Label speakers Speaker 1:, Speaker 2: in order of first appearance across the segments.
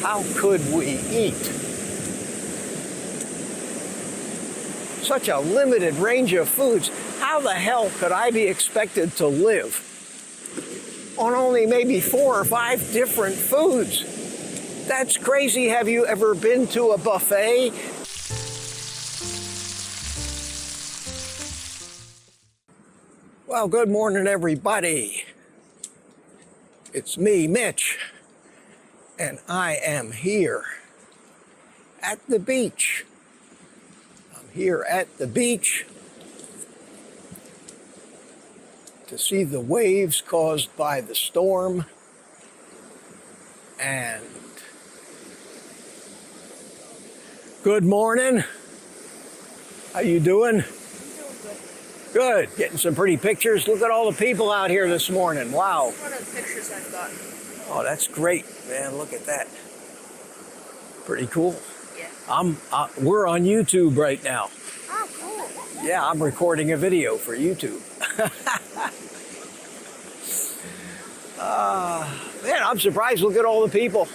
Speaker 1: How could we eat? Such a limited range of foods. How the hell could I be expected to live on only maybe 4 or 5 different foods? That's crazy. Have you ever been to a buffet? Well, good morning, everybody. It's me, Mitch, and I am here at the beach. I'm here at the beach to see the waves caused by the storm, and good morning. How you doing? Good. Getting some pretty pictures. Look at all the people out here this morning. Wow.
Speaker 2: One of the pictures I've got.
Speaker 1: Oh, that's great, man. Look at that. Pretty cool.
Speaker 2: Yeah.
Speaker 1: We're on YouTube right now.
Speaker 2: Oh, cool.
Speaker 1: Yeah, I'm recording a video for YouTube. Man, I'm surprised. Look at all the people.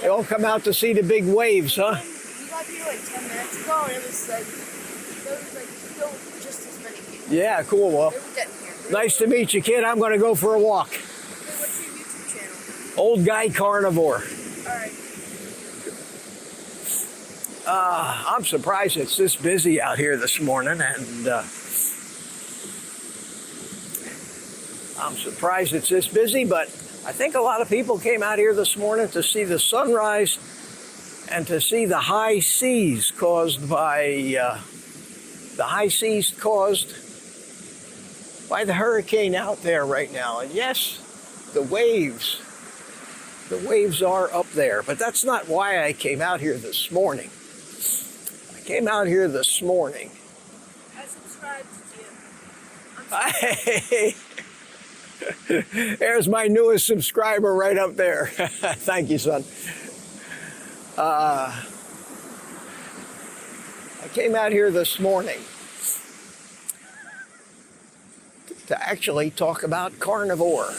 Speaker 1: They all come out to see the big waves, huh?
Speaker 2: We got here like 10 minutes ago, and it was like, there was like still just as many people.
Speaker 1: Yeah, cool. Well,
Speaker 2: They were getting here.
Speaker 1: nice to meet you, kid. I'm going to go for a walk.
Speaker 2: Hey, what's your YouTube channel?
Speaker 1: Old Guy Carnivore.
Speaker 2: Alright.
Speaker 1: I'm surprised it's this busy out here this morning, and I'm surprised it's this busy, but I think a lot of people came out here this morning to see the sunrise and to see the high seas caused by the hurricane out there right now. And yes, the waves are up there, but that's not why I came out here this morning. I came out here this morning.
Speaker 2: I subscribed to you.
Speaker 1: Hey, there's my newest subscriber right up there. Thank you, son. I came out here this morning to actually talk about carnivore,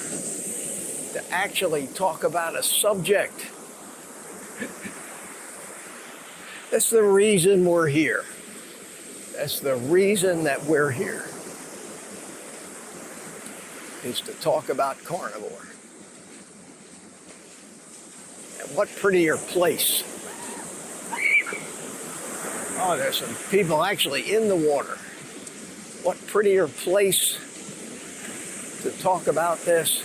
Speaker 1: to actually talk about a subject. That's the reason we're here. That's the reason that we're here, is to talk about carnivore. And what prettier place. Oh, there's some people actually in the water. What prettier place to talk about this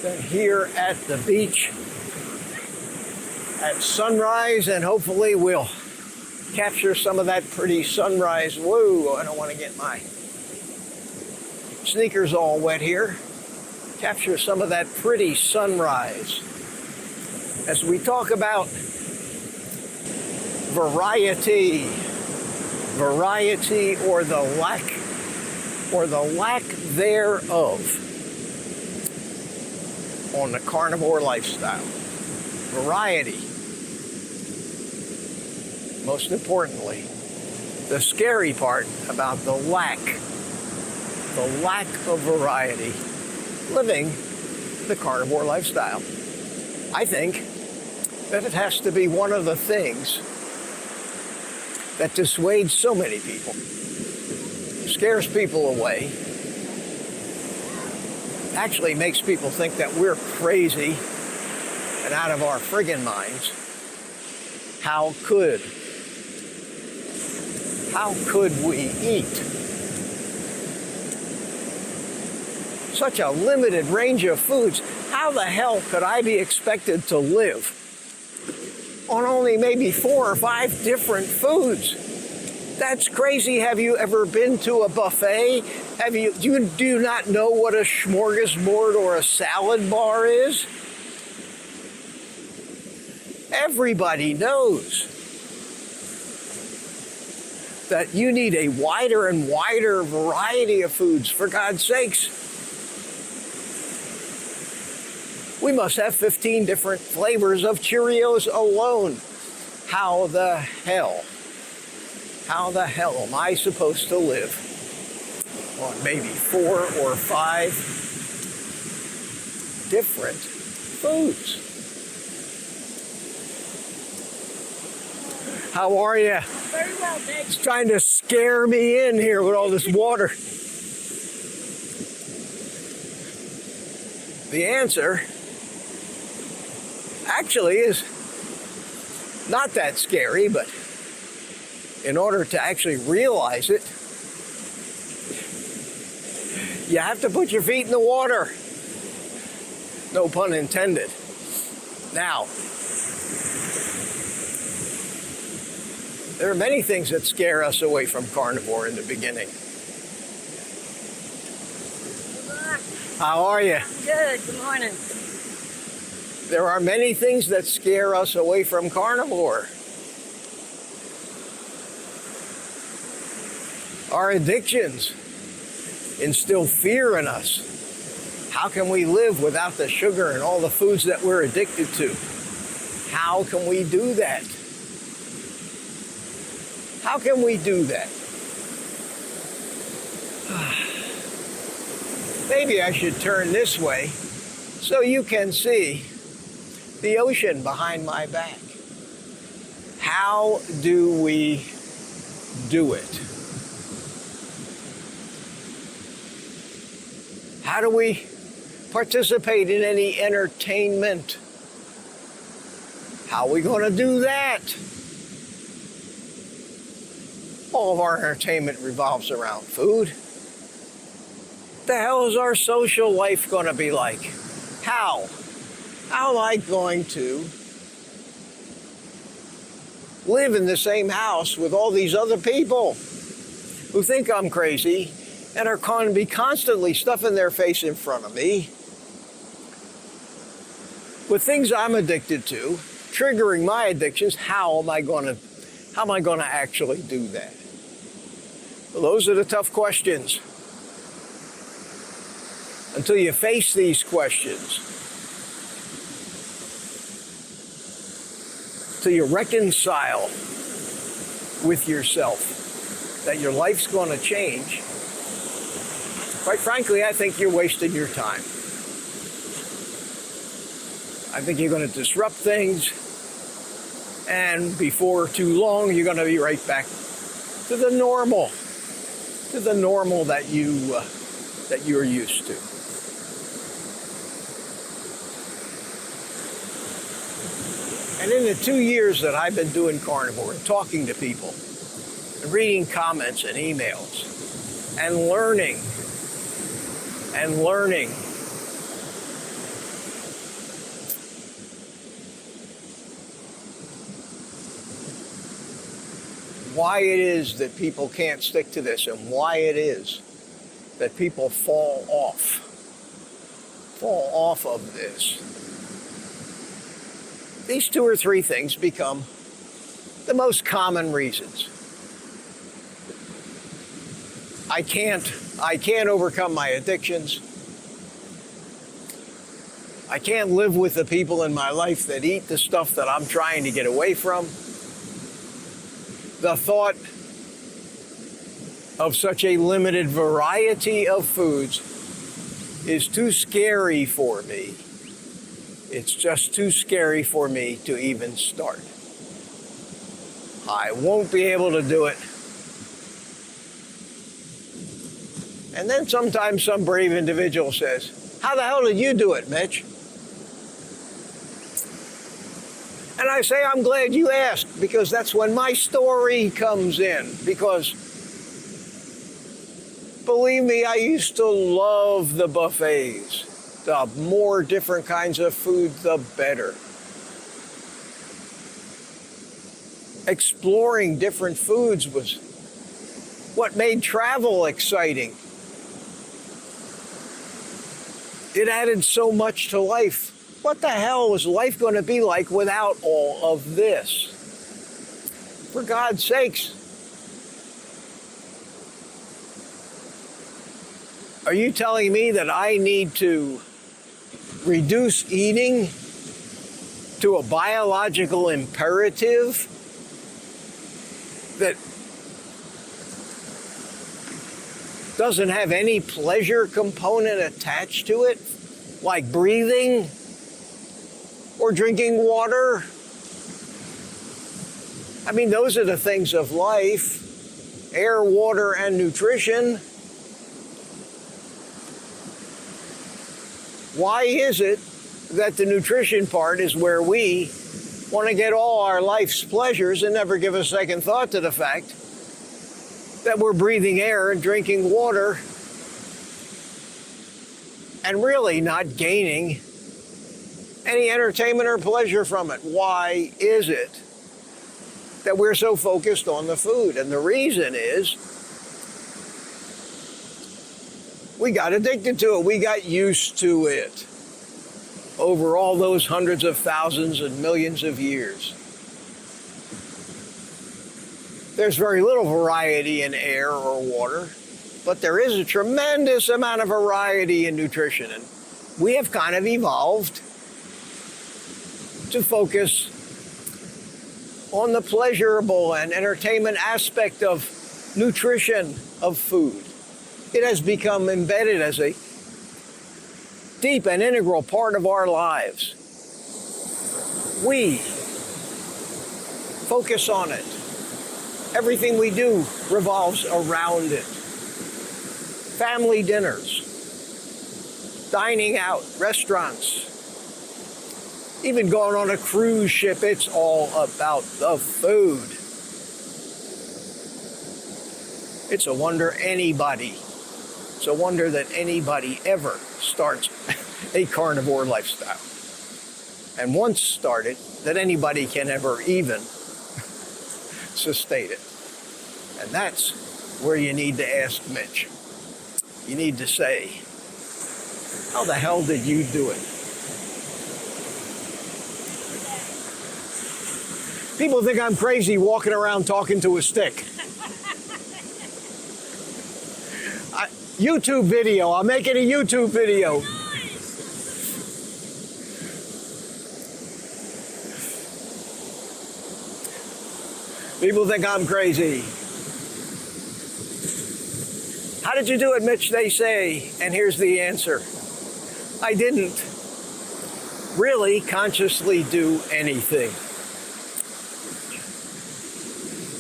Speaker 1: than here at the beach at sunrise, and hopefully we'll capture some of that pretty sunrise. Whoa, I don't want to get my sneakers all wet here. Capture some of that pretty sunrise as we talk about variety or the lack thereof on the carnivore lifestyle. Variety. Most importantly, the scary part about the lack of variety living the carnivore lifestyle. I think that it has to be one of the things that dissuades so many people, scares people away, actually makes people think that we're crazy and out of our friggin' minds. How could we eat such a limited range of foods? How the hell could I be expected to live on only maybe 4 or 5 different foods? That's crazy. Have you ever been to a buffet? Do you not know what a smorgasbord or a salad bar is? Everybody knows that you need a wider and wider variety of foods, for God's sakes. We must have 15 different flavors of Cheerios alone. How the hell am I supposed to live on maybe 4 or 5 different foods? How are you?
Speaker 2: Very well, thank
Speaker 1: It's
Speaker 2: you.
Speaker 1: trying to scare me in here with all this water. The answer actually is not that scary, but in order to actually realize it, you have to put your feet in the water. No pun intended. Now, there are many things that scare us away from carnivore in the beginning. How are you?
Speaker 2: Good, good morning.
Speaker 1: There are many things that scare us away from carnivore. Our addictions instill fear in us. How can we live without the sugar and all the foods that we're addicted to? How can we do that? How can we do that? Maybe I should turn this way so you can see the ocean behind my back. How do we do it? How do we participate in any entertainment? How are we going to do that? All of our entertainment revolves around food. What the hell is our social life going to be like? How? How am I going to live in the same house with all these other people who think I'm crazy and are going to be constantly stuffing their face in front of me with things I'm addicted to, triggering my addictions? How am I going to actually do that? Well, those are the tough questions. Until you face these questions, till you reconcile with yourself that your life's going to change, quite frankly, I think you're wasting your time. I think you're going to disrupt things, and before too long, you're going to be right back to the normal that you're used to. And in the 2 years that I've been doing carnivore and talking to people and reading comments and emails and learning, why it is that people can't stick to this and why it is that people fall off of this. These 2 or 3 things become the most common reasons. I can't overcome my addictions. I can't live with the people in my life that eat the stuff that I'm trying to get away from. The thought of such a limited variety of foods is too scary for me. It's just too scary for me to even start. I won't be able to do it. And then sometimes some brave individual says, "How the hell did you do it, Mitch?" And I say, "I'm glad you asked, because that's when my story comes in. Because believe me, I used to love the buffets. The more different kinds of food, the better. Exploring different foods was what made travel exciting. It added so much to life. What the hell was life going to be like without all of this? For God's sakes. Are you telling me that I need to reduce eating to a biological imperative that doesn't have any pleasure component attached to it, like breathing or drinking water? I mean, those are the things of life: air, water, and nutrition. Why is it that the nutrition part is where we want to get all our life's pleasures and never give a second thought to the fact that we're breathing air and drinking water and really not gaining any entertainment or pleasure from it? Why is it that we're so focused on the food? And the reason is we got addicted to it. We got used to it over all those hundreds of thousands and millions of years. There's very little variety in air or water, but there is a tremendous amount of variety in nutrition. And we have kind of evolved to focus on the pleasurable and entertainment aspect of nutrition, of food. It has become embedded as a deep and integral part of our lives. We focus on it. Everything we do revolves around it. Family dinners, dining out, restaurants, even going on a cruise ship, it's all about the food. It's a wonder that anybody ever starts a carnivore lifestyle. And once started, that anybody can ever even sustain it. And that's where you need to ask Mitch. You need to say, how the hell did you do it? People think I'm crazy walking around talking to a stick. YouTube video. I'm making a YouTube video. People think I'm crazy. How did you do it, Mitch? They say. And here's the answer. I didn't really consciously do anything.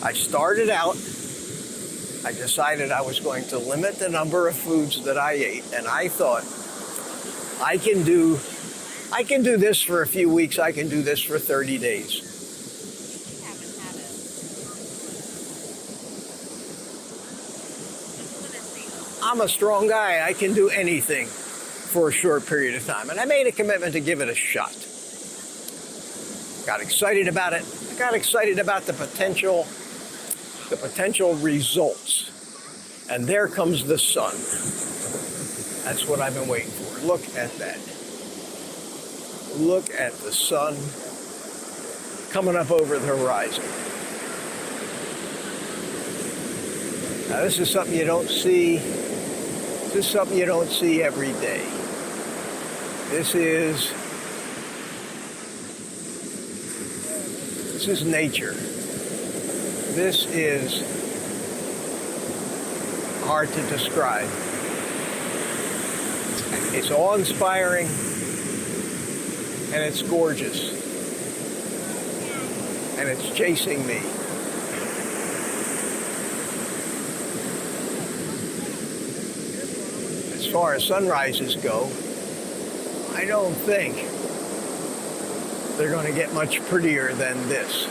Speaker 1: I started out, I decided I was going to limit the number of foods that I ate, and I thought, I can do this for a few weeks, I can do this for 30 days. I'm a strong guy, I can do anything for a short period of time, and I made a commitment to give it a shot. Got excited about it, I got excited about the potential results. And there comes the sun. That's what I've been waiting for. Look at that. Look at the sun coming up over the horizon. Now this is something you don't see. This is something you don't see every day. This is nature. This is hard to describe. It's awe-inspiring and it's gorgeous. And it's chasing me. As far as sunrises go, I don't think they're going to get much prettier than this.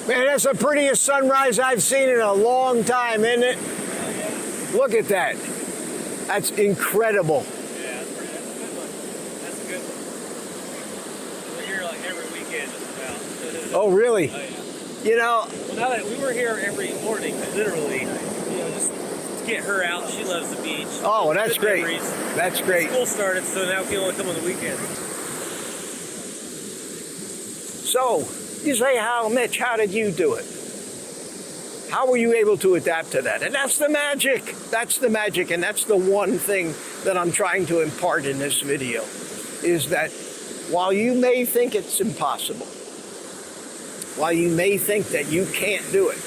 Speaker 1: Man, that's the prettiest sunrise I've seen in a long time, isn't it? Look at that. That's incredible.
Speaker 3: Yeah, that's a good one. That's a good one. We're here like every weekend just about.
Speaker 1: Oh, really?
Speaker 3: Oh, yeah.
Speaker 1: You know,
Speaker 3: Well, now that we were here every morning, literally, just to get her out. She loves the beach.
Speaker 1: oh, well, that's
Speaker 3: Good
Speaker 1: great.
Speaker 3: memories.
Speaker 1: That's great.
Speaker 3: School started, so now we can only come on the weekend.
Speaker 1: So, you say, Mitch, how did you do it? How were you able to adapt to that? And that's the magic. That's the magic. And that's the one thing that I'm trying to impart in this video, is that while you may think it's impossible, while you may think that you can't do it,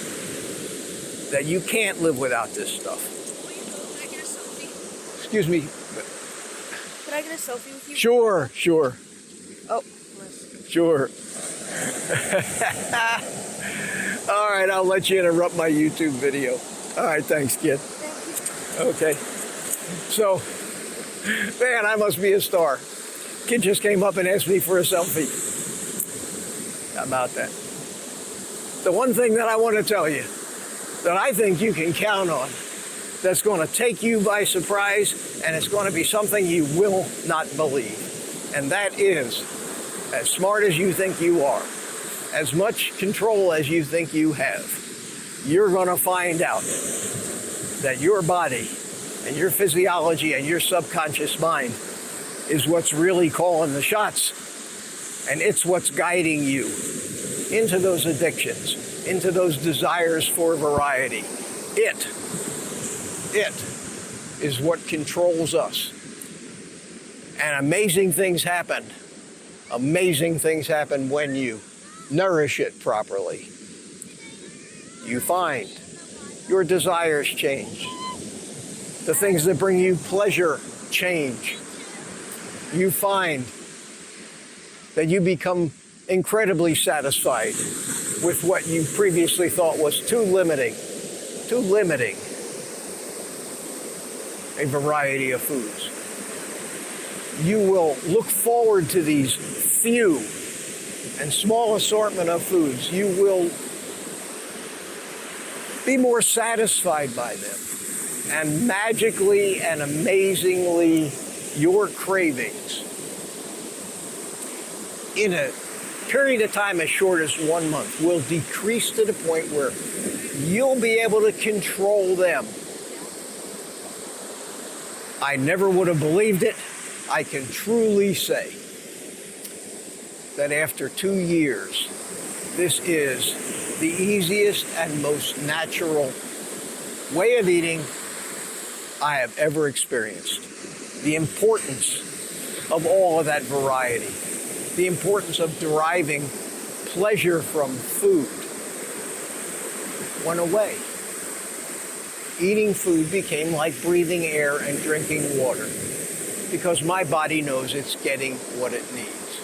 Speaker 1: that you can't live without this stuff.
Speaker 2: Can I get a selfie?
Speaker 1: Excuse me.
Speaker 2: Can I get a selfie with you?
Speaker 1: Sure.
Speaker 2: Oh.
Speaker 1: Sure. All right, I'll let you interrupt my YouTube video. All right, thanks, kid. Okay. So, man, I must be a star. Kid just came up and asked me for a selfie. How about that? The one thing that I want to tell you that I think you can count on that's going to take you by surprise, and it's going to be something you will not believe. And that is, as smart as you think you are, as much control as you think you have, you're going to find out that your body and your physiology and your subconscious mind is what's really calling the shots. And it's what's guiding you into those addictions, into those desires for variety. It is what controls us. And amazing things happen. Amazing things happen when you nourish it properly. You find your desires change. The things that bring you pleasure change. You find that you become incredibly satisfied with what you previously thought was too limiting a variety of foods. You will look forward to these few and small assortment of foods. You will be more satisfied by them. And magically and amazingly, your cravings, in a period of time as short as 1 month, will decrease to the point where you'll be able to control them. I never would have believed it. I can truly say that after 2 years, this is the easiest and most natural way of eating I have ever experienced. The importance of all of that variety, the importance of deriving pleasure from food went away. Eating food became like breathing air and drinking water because my body knows it's getting what it needs.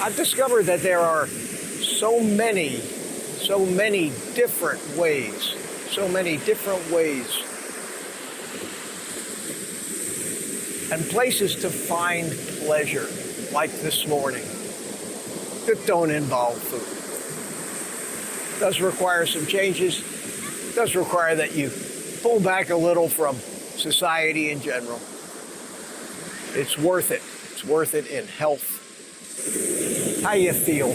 Speaker 1: I've discovered that there are so many different ways and places to find pleasure, like this morning, that don't involve food. It does require some changes. It does require that you pull back a little from society in general. It's worth it. It's worth it in health. How you feel.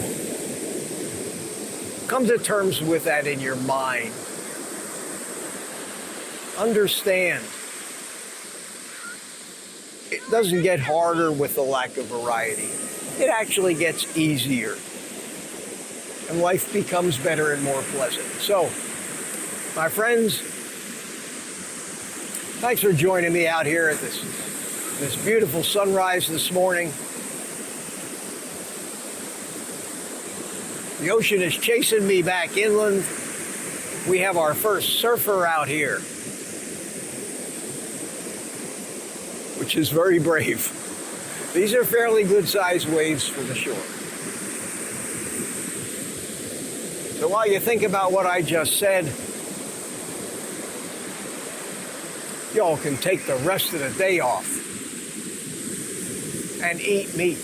Speaker 1: Come to terms with that in your mind. Understand. It doesn't get harder with the lack of variety. It actually gets easier. And life becomes better and more pleasant. So, my friends, thanks for joining me out here at this beautiful sunrise this morning. The ocean is chasing me back inland. We have our first surfer out here, which is very brave. These are fairly good-sized waves for the shore. So while you think about what I just said, y'all can take the rest of the day off and eat meat.